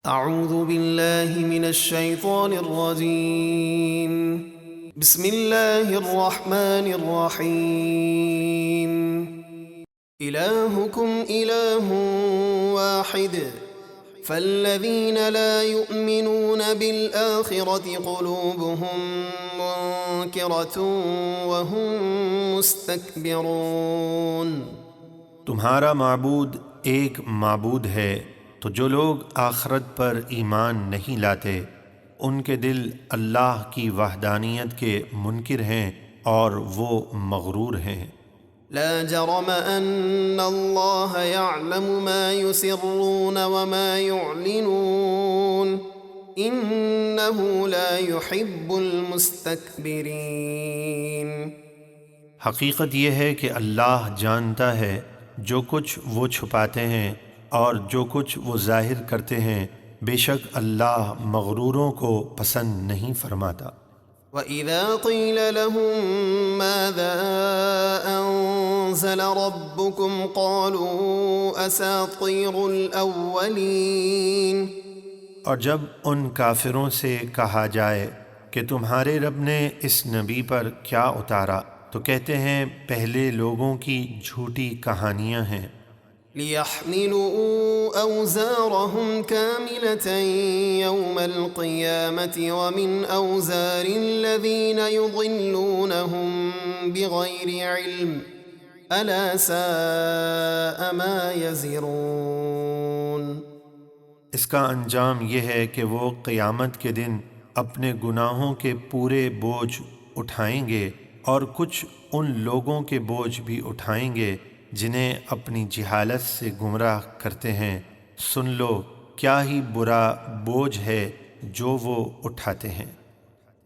اعوذ باللہ من الشیطان الرجیم بسم اللہ الرحمن الرحیم الہکم الہ واحد فالذین لا یؤمنون بالآخرة قلوبهم منکرة وهم مستکبرون۔ تمہارا معبود ایک معبود ہے، تو جو لوگ آخرت پر ایمان نہیں لاتے ان کے دل اللہ کی وحدانیت کے منکر ہیں اور وہ مغرور ہیں۔ لا جرم ان اللہ يعلم ما يسرون وما يعلنون انه لا يحب المستكبرین۔ حقیقت یہ ہے کہ اللہ جانتا ہے جو کچھ وہ چھپاتے ہیں اور جو کچھ وہ ظاہر کرتے ہیں، بے شک اللہ مغروروں کو پسند نہیں فرماتا۔ وَإِذَا قِيلَ لَهُم مَّاذَا أَنزَلَ رَبُّكُمْ قَالُوا أَسَاطِيرُ الْأَوَّلِينَ۔ اور جب ان کافروں سے کہا جائے کہ تمہارے رب نے اس نبی پر کیا اتارا، تو کہتے ہیں پہلے لوگوں کی جھوٹی کہانیاں ہیں۔ لِيَحْمِلُوا أَوْزَارَهُمْ كَامِلَةً يَوْمَ الْقِيَامَةِ وَمِنْ أَوْزَارِ الَّذِينَ يُضِلُّونَهُمْ بِغَيْرِ عِلْمٍ أَلَا سَاءَ مَا يَزِرُونَ۔ اس کا انجام یہ ہے کہ وہ قیامت کے دن اپنے گناہوں کے پورے بوجھ اٹھائیں گے اور کچھ ان لوگوں کے بوجھ بھی اٹھائیں گے جنہیں اپنی جہالت سے گمراہ کرتے ہیں۔ سن لو کیا ہی برا بوجھ ہے جو وہ اٹھاتے ہیں۔